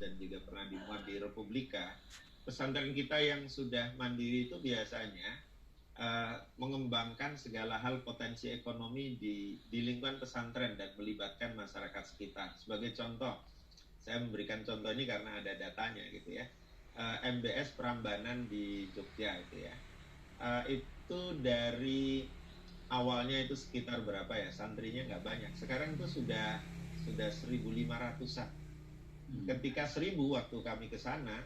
dan juga pernah dimuat di Republika, pesantren kita yang sudah mandiri itu biasanya mengembangkan segala hal potensi ekonomi di lingkungan pesantren dan melibatkan masyarakat sekitar. Sebagai contoh, saya memberikan contoh ini karena ada datanya gitu ya. MBS Prambanan di Jogja itu ya. Itu dari awalnya itu sekitar berapa ya, santrinya nggak banyak. Sekarang itu sudah 1.500-an. Ketika 1.000 waktu kami ke sana,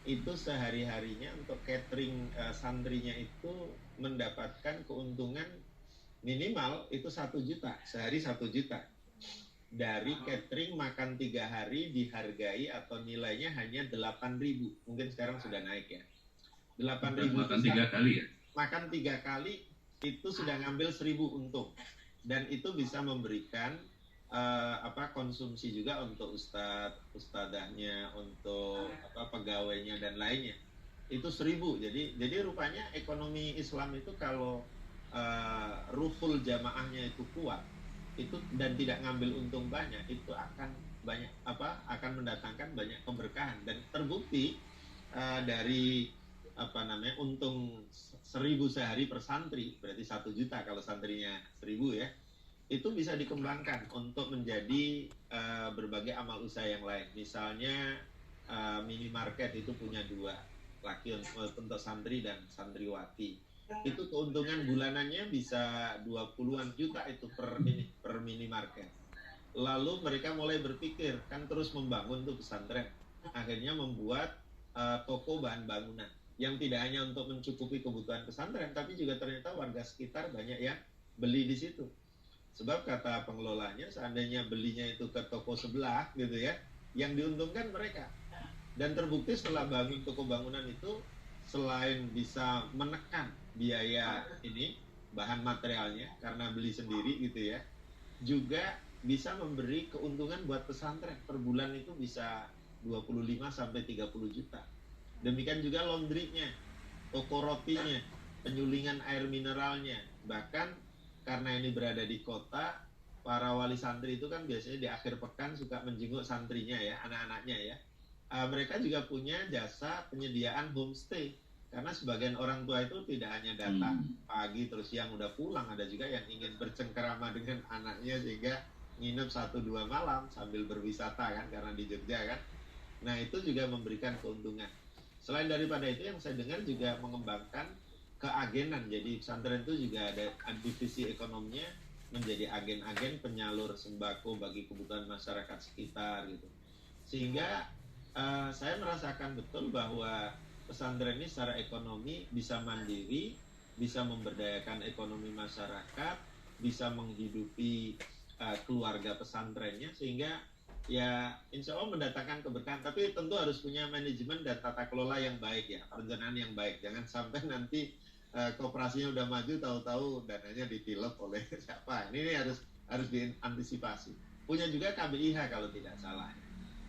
itu sehari-harinya untuk catering santrinya itu mendapatkan keuntungan minimal itu 1 juta, sehari 1 juta. Dari catering makan 3 hari dihargai atau nilainya hanya 8.000. Mungkin sekarang sudah naik ya. 8.000 makan 3 kali ya? Makan 3 kali itu sudah ngambil 1.000 untung. Dan itu bisa memberikan konsumsi juga untuk ustadahnya, untuk pegawainya dan lainnya. Itu 1.000. Jadi rupanya ekonomi Islam itu kalau ruful jamaahnya itu kuat, itu dan tidak ngambil untung banyak, itu akan mendatangkan banyak keberkahan. Dan terbukti dari untung 1.000 sehari per santri, berarti 1 juta kalau santrinya 1.000 ya, itu bisa dikembangkan untuk menjadi berbagai amal usaha yang lain. Misalnya minimarket itu punya 2 laki untuk santri dan santriwati. Itu keuntungan bulanannya bisa 20-an juta itu per minimarket. Lalu mereka mulai berpikir, kan terus membangun tuh pesantren. Akhirnya membuat toko bahan bangunan yang tidak hanya untuk mencukupi kebutuhan pesantren, tapi juga ternyata warga sekitar banyak yang beli di situ. Sebab kata pengelolanya, seandainya belinya itu ke toko sebelah gitu ya, yang diuntungkan mereka. Dan terbukti setelah bangun toko bangunan itu, selain bisa menekan biaya ini, bahan materialnya karena beli sendiri gitu ya, juga bisa memberi keuntungan buat pesantren. Per bulan itu bisa 25-30 juta. Demikian juga laundrynya, toko rotinya, penyulingan air mineralnya. Bahkan karena ini berada di kota, para wali santri itu kan biasanya di akhir pekan suka menjenguk santrinya ya, anak-anaknya ya. Mereka juga punya jasa penyediaan homestay. Karena sebagian orang tua itu tidak hanya datang pagi terus siang udah pulang, ada juga yang ingin bercengkerama dengan anaknya sehingga nginep 1-2 malam sambil berwisata kan, karena di Jogja kan. Nah itu juga memberikan keuntungan. Selain daripada itu, yang saya dengar juga mengembangkan keagenan. Jadi pesantren itu juga ada divisi ekonominya, menjadi agen-agen penyalur sembako bagi kebutuhan masyarakat sekitar gitu. Sehingga saya merasakan betul bahwa pesantren ini secara ekonomi bisa mandiri, bisa memberdayakan ekonomi masyarakat, bisa menghidupi keluarga pesantrennya, sehingga ya insya Allah mendatangkan keberkahan. Tapi tentu harus punya manajemen dan tata kelola yang baik ya, perencanaan yang baik. Jangan sampai nanti kooperasinya udah maju, tahu-tahu dananya ditilep oleh siapa. Ini harus diantisipasi. Punya juga KBIH kalau tidak salah,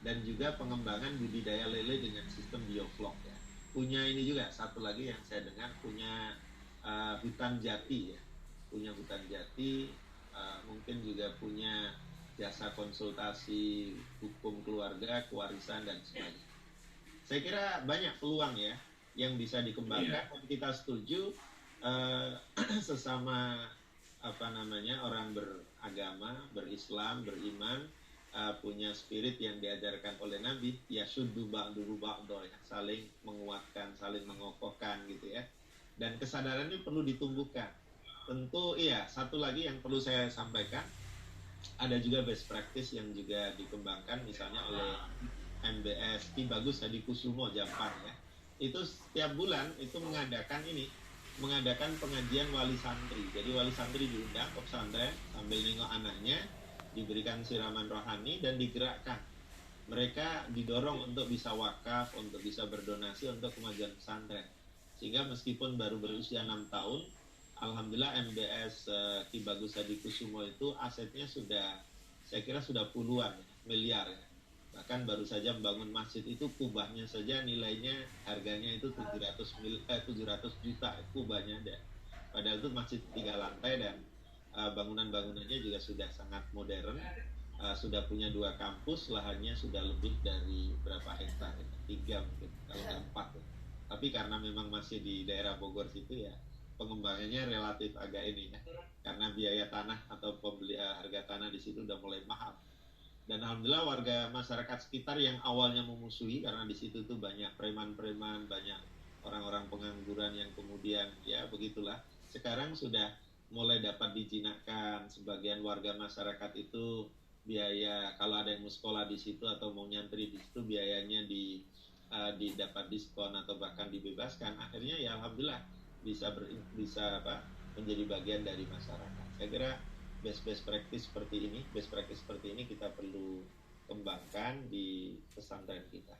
dan juga pengembangan budidaya lele dengan sistem bioflok ya. Punya ini juga satu lagi yang saya dengar, punya hutan jati ya, punya hutan jati, mungkin juga punya jasa konsultasi hukum keluarga, kewarisan dan sebagainya. Saya kira banyak peluang ya yang bisa dikembangkan. Kita setuju sesama orang beragama, berislam, beriman, punya spirit yang diajarkan oleh Nabi, ya syuddu ba'duhu ba'do, ya, saling menguatkan, saling mengokohkan gitu ya. Dan kesadaran ini perlu ditumbuhkan. Tentu iya, satu lagi yang perlu saya sampaikan, ada juga best practice yang juga dikembangkan misalnya oleh MBS Ki Bagus Hadikusumo Jampang ya. Itu setiap bulan itu mengadakan pengajian wali santri. Jadi wali santri diundang ke pesantren sambil nengok anaknya, diberikan siraman rohani dan digerakkan. Mereka didorong untuk bisa wakaf, untuk bisa berdonasi untuk kemajuan pesantren. Sehingga meskipun baru berusia 6 tahun, alhamdulillah MBS Ki Bagus Hadikusumo itu asetnya saya kira sudah puluhan miliar ya. Bahkan baru saja membangun masjid itu, kubahnya saja nilainya harganya itu 700 juta kubahnya ada. Padahal itu masjid 3 lantai dan bangunan-bangunannya juga sudah sangat modern, sudah punya 2 kampus, lahannya sudah lebih dari berapa 3 mungkin, kalau nggak 4 ya. Tapi karena memang masih di daerah Bogor situ ya, pengembangannya relatif agak ini ya, karena biaya tanah atau harga tanah di situ udah mulai mahal. Dan alhamdulillah warga masyarakat sekitar yang awalnya memusuhi karena di situ tuh banyak preman-preman, banyak orang-orang pengangguran yang kemudian ya begitulah. Sekarang sudah mulai dapat dijinakkan, sebagian warga masyarakat itu biaya kalau ada yang mau sekolah di situ atau mau nyantri di situ biayanya didapat diskon atau bahkan dibebaskan. Akhirnya ya alhamdulillah bisa menjadi bagian dari masyarakat. Saya kira best practice seperti ini kita perlu kembangkan di pesantren kita.